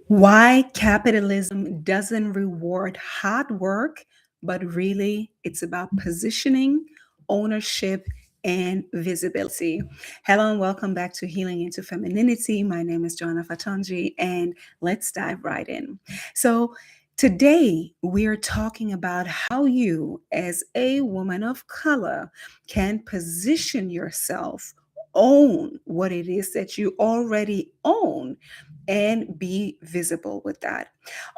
Why capitalism doesn't reward hard work, but really it's about positioning, ownership, and visibility. Hello and welcome back to Healing into Femininity. My name is Joanna Fatanji, and let's dive right in. So, today we are talking about how you, as a woman of color, can position yourself, own what it is that you already own and be visible with that.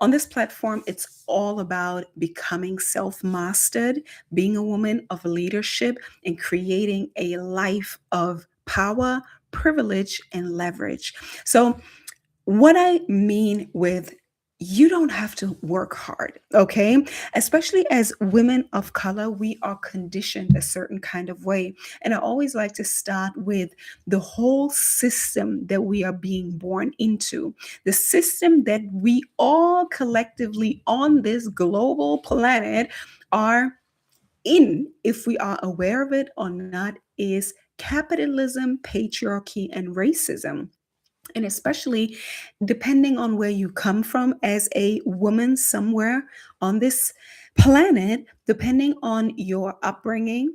On this platform, it's all about becoming self mastered, being a woman of leadership, and creating a life of power, privilege, and leverage. So, what I mean with you don't have to work hard, okay? Especially as women of color, we are conditioned a certain kind of way. And I always like to start with the whole system that we are being born into, the system that we all collectively on this global planet are in, if we are aware of it or not, is capitalism, patriarchy, and racism. And especially depending on where you come from as a woman somewhere on this planet, depending on your upbringing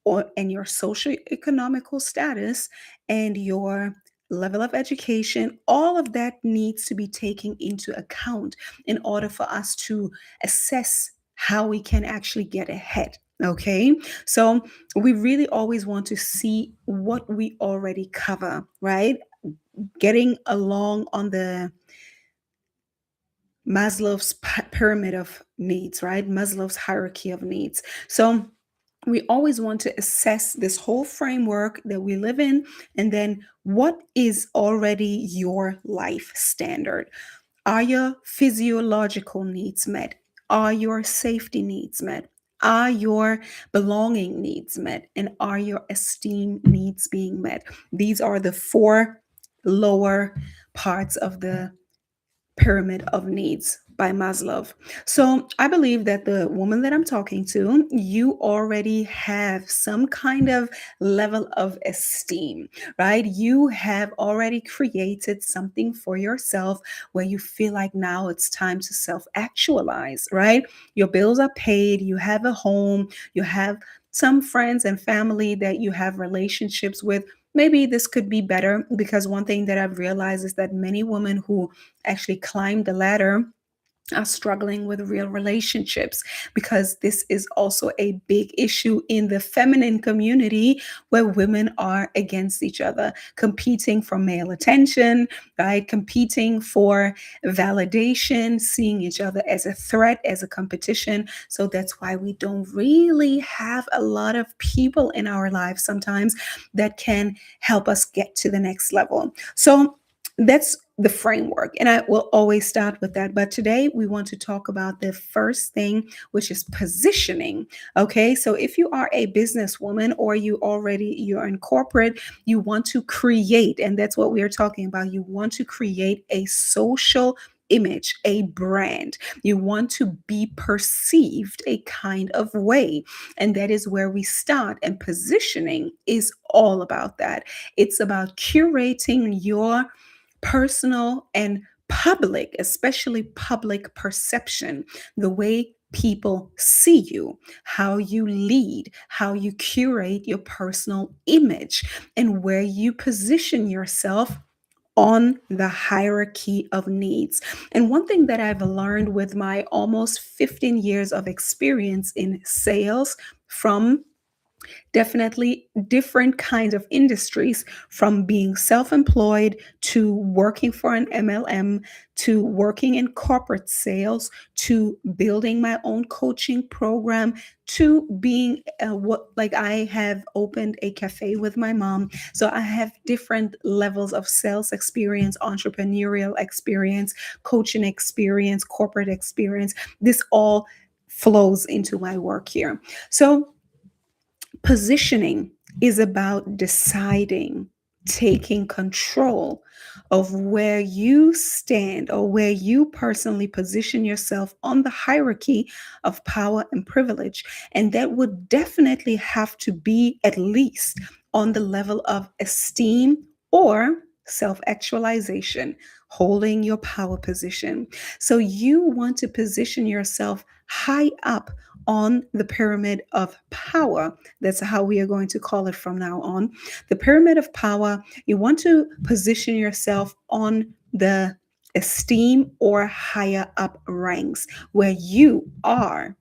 or and your socioeconomical status and your level of education, all of that needs to be taken into account in order for us to assess how we can actually get ahead. Okay, so we really always want to see what we already cover, right? Getting along on the Maslow's pyramid of needs, right? Maslow's hierarchy of needs. So we always want to assess this whole framework that we live in, and then what is already your life standard? Are your physiological needs met? Are your safety needs met? Are your belonging needs met? And are your esteem needs being met? These are the four lower parts of the pyramid of needs by Maslow. So I believe that the woman that I'm talking to, you already have some kind of level of esteem, right? You have already created something for yourself where you feel like now it's time to self actualize, right? Your bills are paid, you have a home, you have some friends and family that you have relationships with. Maybe this could be better because one thing that I've realized is that many women who actually climb the ladder are struggling with real relationships, because this is also a big issue in the feminine community where women are against each other, competing for male attention, right? Competing for validation, seeing each other as a threat, as a competition. So that's why we don't really have a lot of people in our lives sometimes that can help us get to the next level. So that's the framework, and I will always start with that. But today we want to talk about the first thing, which is positioning. Okay, so if you are a businesswoman or you're in corporate, you want to create, and that's what we are talking about. You want to create a social image, a brand. You want to be perceived a kind of way. And that is where we start. And positioning is all about that. It's about curating your personal and public, especially public perception, the way people see you, how you lead, how you curate your personal image, and where you position yourself on the hierarchy of needs. And one thing that I've learned with my almost 15 years of experience in sales, from definitely different kinds of industries, from being self employed to working for an MLM to working in corporate sales to building my own coaching program to being what like I have opened a cafe with my mom. So I have different levels of sales experience, entrepreneurial experience, coaching experience, corporate experience. This all flows into my work here. So positioning is about deciding, taking control of where you stand or where you personally position yourself on the hierarchy of power and privilege. And that would definitely have to be at least on the level of esteem or self actualization, holding your power position. So you want to position yourself high up on the pyramid of power. That's how we are going to call it from now on. The pyramid of power, you want to position yourself on the esteem or higher up ranks where you are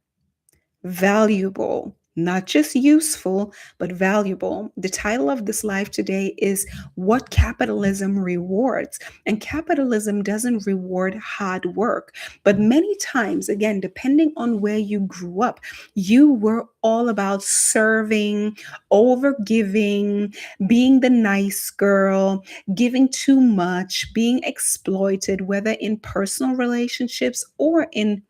valuable, not just useful, but valuable. The title of this live today is What Capitalism Rewards. And capitalism doesn't reward hard work. But many times, again, depending on where you grew up, you were all about serving, over giving, being the nice girl, giving too much, being exploited, whether in personal relationships or in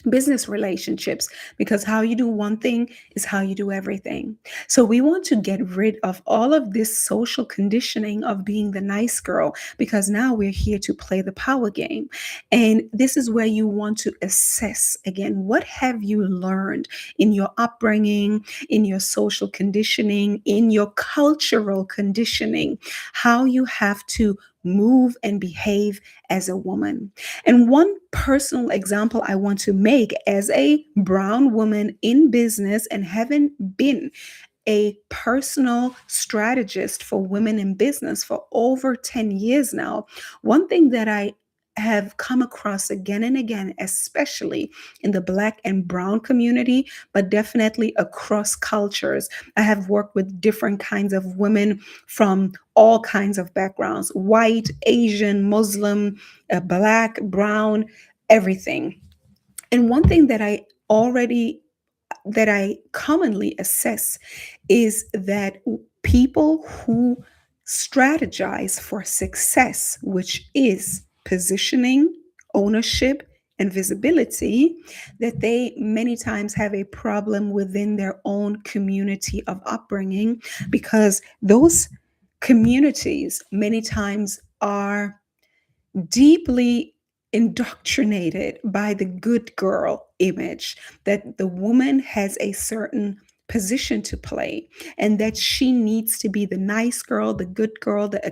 business relationships, because how you do one thing is how you do everything. So we want to get rid of all of this social conditioning of being the nice girl, because now we're here to play the power game. And this is where you want to assess again, what have you learned in your upbringing, in your social conditioning, in your cultural conditioning, how you have to move and behave as a woman. And one personal example I want to make as a brown woman in business and having been a personal strategist for women in business for over 10 years now, one thing that I have come across again and again, especially in the Black and Brown community, but definitely across cultures. I have worked with different kinds of women from all kinds of backgrounds: white, Asian, Muslim, Black, Brown, everything. And one thing that I commonly assess is that people who strategize for success, which is positioning, ownership, and visibility, that they many times have a problem within their own community of upbringing, because those communities many times are deeply indoctrinated by the good girl image, that the woman has a certain position to play and that she needs to be the nice girl, the good girl, the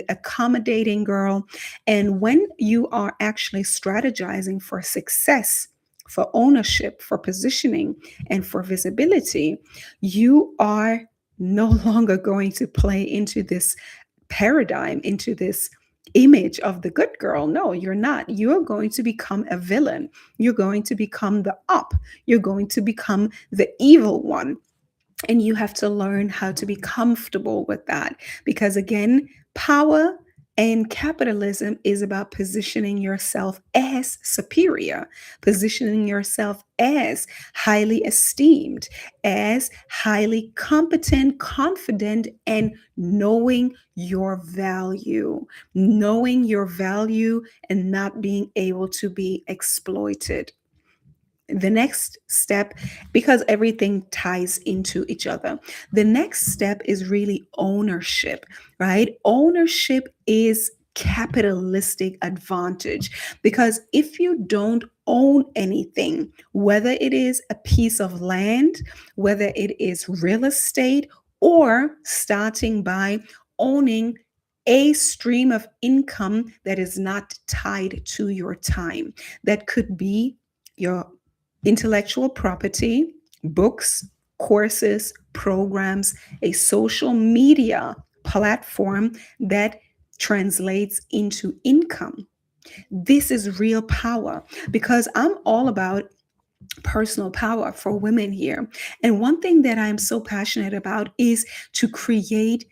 accommodating girl. And when you are actually strategizing for success, for ownership, for positioning, and for visibility, you are no longer going to play into this paradigm, into this image of the good girl. No, you're not. You're going to become a villain. You're going to become the up. You're going to become the evil one. And you have to learn how to be comfortable with that. Because again, power and capitalism is about positioning yourself as superior, positioning yourself as highly esteemed, as highly competent, confident, and knowing your value and not being able to be exploited. The next step, because everything ties into each other, the next step is really ownership, right? Ownership is capitalistic advantage, because if you don't own anything, whether it is a piece of land, whether it is real estate, or starting by owning a stream of income that is not tied to your time, that could be your intellectual property, books, courses, programs, a social media platform that translates into income. This is real power, because I'm all about personal power for women here. And one thing that I'm so passionate about is to create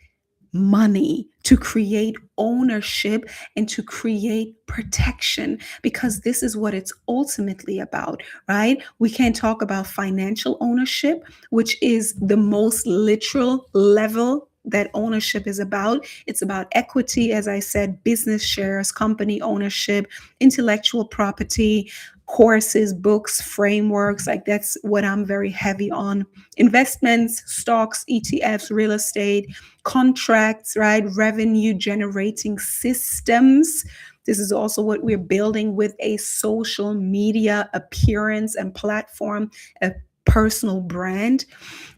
money, to create ownership, and to create protection, because this is what it's ultimately about, right? We can talk about financial ownership, which is the most literal level that ownership is about. It's about equity, as I said, business shares, company ownership, intellectual property, courses, books, frameworks. Like that's what I'm very heavy on. Investments, stocks, ETFs, real estate, contracts, right? Revenue generating systems. This is also what we're building with a social media appearance and platform, a personal brand.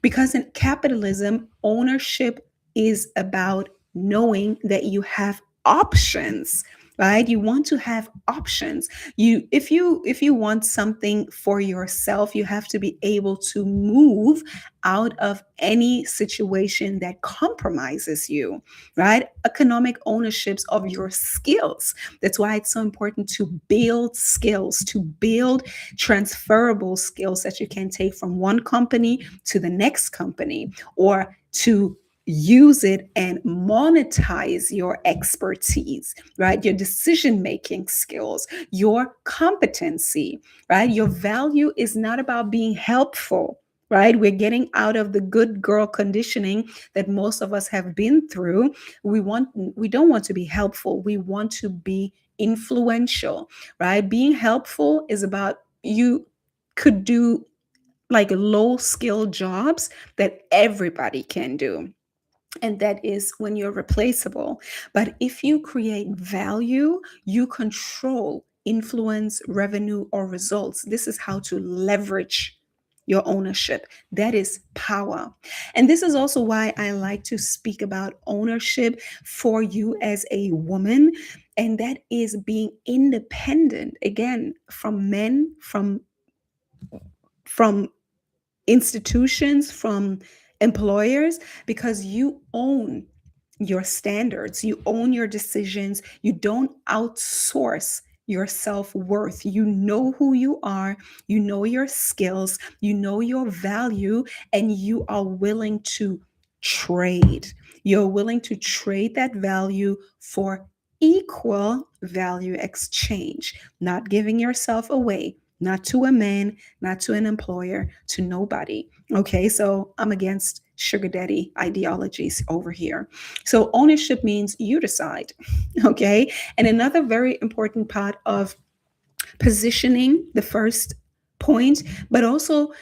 Because in capitalism, ownership is about knowing that you have options, right? You want to have options. If you want something for yourself, you have to be able to move out of any situation that compromises you, right? Economic ownerships of your skills. That's why it's so important to build skills, to build transferable skills that you can take from one company to the next company, or to use it and monetize your expertise, right? Your decision making skills, your competency, right? Your value is not about being helpful, right? We're getting out of the good girl conditioning that most of us have been through. We don't want to be helpful. We want to be influential, right? Being helpful is about, you could do like low skill jobs that everybody can do, and that is when you're replaceable. But if you create value, you control influence, revenue, or results. This is how to leverage your ownership. That is power. And this is also why I like to speak about ownership for you as a woman. And that is being independent, again, from men, from institutions, from employers, because you own your standards, you own your decisions, you don't outsource your self-worth. You know who you are, you know your skills, you know your value, and you are willing to trade. You're willing to trade that value for equal value exchange, not giving yourself away, not to a man, not to an employer, to nobody. Okay, so I'm against sugar daddy ideologies over here. So ownership means you decide. Okay, and another very important part of positioning, the first point, but also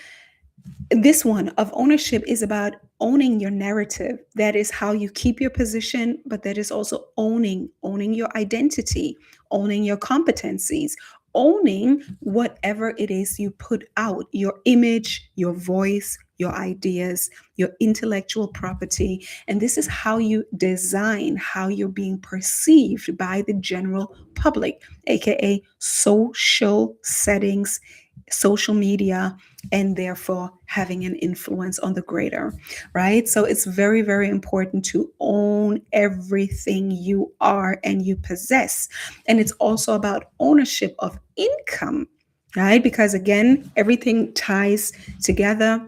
this one of ownership, is about owning your narrative. That is how you keep your position, but that is also owning your identity, owning your competencies, owning whatever it is you put out, your image, your voice, your ideas, your intellectual property. And this is how you design how you're being perceived by the general public, aka social settings, social media, and therefore having an influence on the greater, right? So it's very, very important to own everything you are and you possess. And it's also about ownership of income, right? Because again, everything ties together.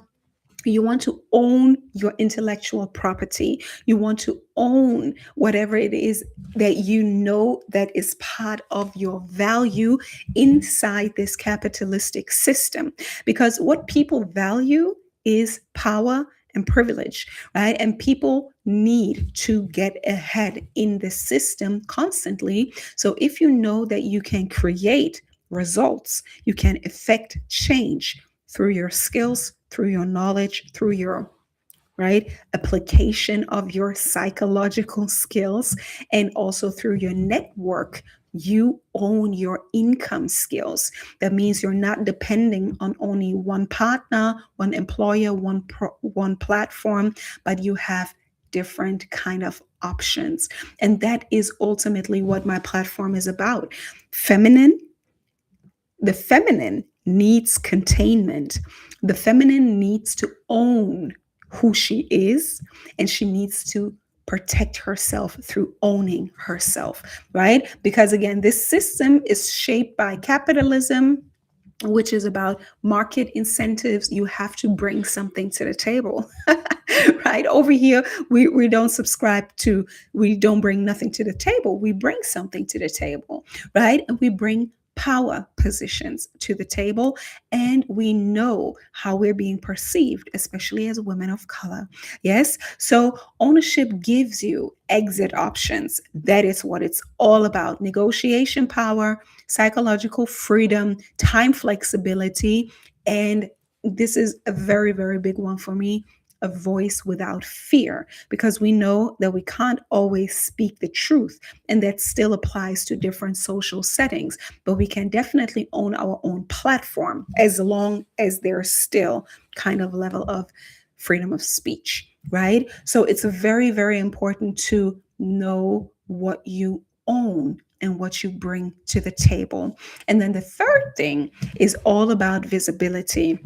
You want to own your intellectual property. You want to own whatever it is that you know that is part of your value inside this capitalistic system. Because what people value is power and privilege, right? And people need to get ahead in the system constantly. So if you know that you can create results, you can effect change through your skills, through your knowledge, through your right application of your psychological skills, and also through your network, you own your income skills. That means you're not depending on only one partner, one employer, one platform, but you have different kind of options. And that is ultimately what my platform is about. Feminine the feminine needs containment. The feminine needs to own who she is, and she needs to protect herself through owning herself, right? Because again, this system is shaped by capitalism, which is about market incentives. You have to bring something to the table. Right over here, we don't subscribe to, we don't bring nothing to the table, we bring something to the table, right? And we bring power positions to the table, and we know how we're being perceived, especially as women of color. Yes, so ownership gives you exit options. That is what it's all about: negotiation power, psychological freedom, time flexibility, and this is a very, very big one for me: a voice without fear, because we know that we can't always speak the truth, and that still applies to different social settings, but we can definitely own our own platform as long as there's still kind of level of freedom of speech, right? So it's very, very important to know what you own and what you bring to the table. And then the third thing is all about visibility.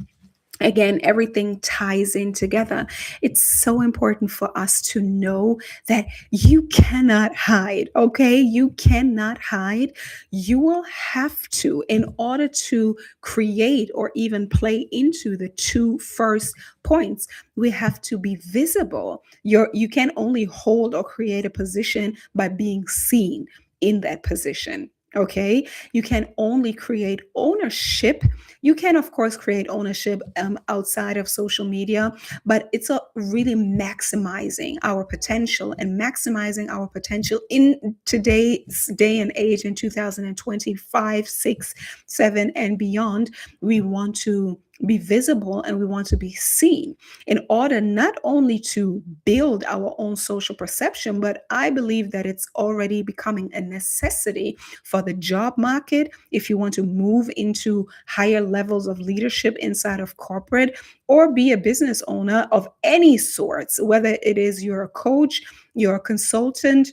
Again, everything ties in together. It's so important for us to know that you cannot hide, okay? You cannot hide. You will have to, in order to create or even play into the two first points, we have to be visible. You can only hold or create a position by being seen in that position. Okay, you can only create ownership. You can, of course, create ownership outside of social media, but it's a really maximizing our potential and maximizing our potential in today's day and age in 2025, 6, 7, and beyond. We want to be visible and we want to be seen in order not only to build our own social perception, but I believe that it's already becoming a necessity for the job market. If you want to move into higher levels of leadership inside of corporate or be a business owner of any sorts, whether it is you're a coach, you're a consultant,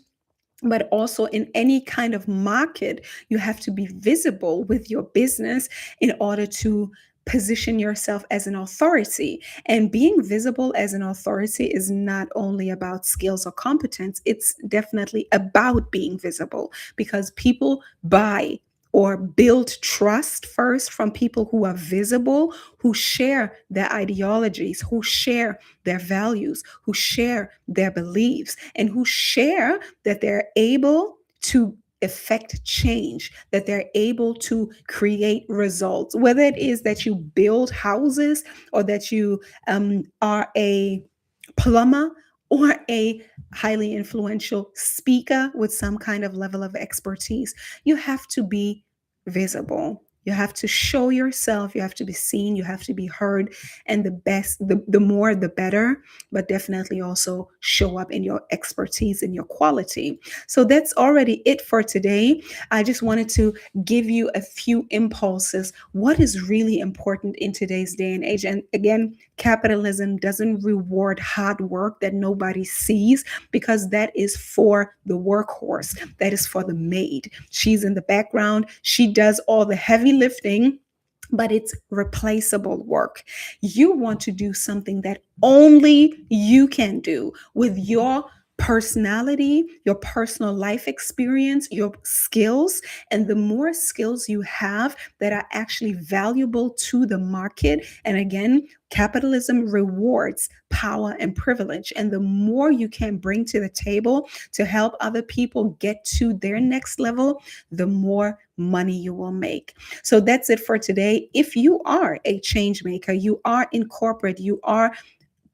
but also in any kind of market, you have to be visible with your business in order to position yourself as an authority. And being visible as an authority is not only about skills or competence, it's definitely about being visible because people buy or build trust first from people who are visible, who share their ideologies, who share their values, who share their beliefs, and who share that they're able to affect change, that they're able to create results, whether it is that you build houses or that you are a plumber or a highly influential speaker with some kind of level of expertise. You have to be visible. You have to show yourself, you have to be seen, you have to be heard, and the more the better, but definitely also show up in your expertise and your quality. So that's already it for today. I just wanted to give you a few impulses. What is really important in today's day and age? And again, capitalism doesn't reward hard work that nobody sees because that is for the workhorse, that is for the maid. She's in the background, she does all the heavy lifting, but it's replaceable work. You want to do something that only you can do with your personality, your personal life experience, your skills. And the more skills you have that are actually valuable to the market, and again, capitalism rewards power and privilege. And the more you can bring to the table to help other people get to their next level, the more money you will make. So that's it for today. If you are a change maker, you are in corporate, you are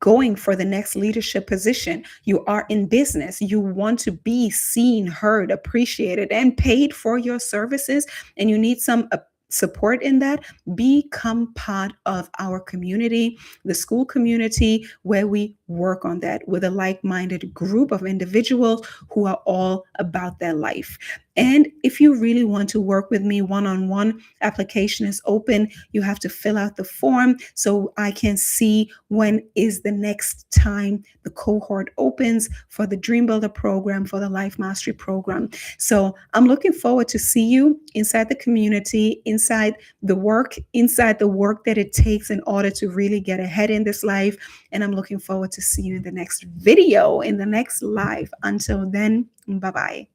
going for the next leadership position, you are in business, you want to be seen, heard, appreciated, and paid for your services, and you need some support in that, become part of our community, the school community, where we work on that with a like-minded group of individuals who are all about their life. And if you really want to work with me one-on-one, application is open. You have to fill out the form so I can see when is the next time the cohort opens for the Dream Builder program, for the Life Mastery program. So I'm looking forward to see you inside the community, inside the work that it takes in order to really get ahead in this life. And I'm looking forward to see you in the next video, in the next live. Until then, bye-bye.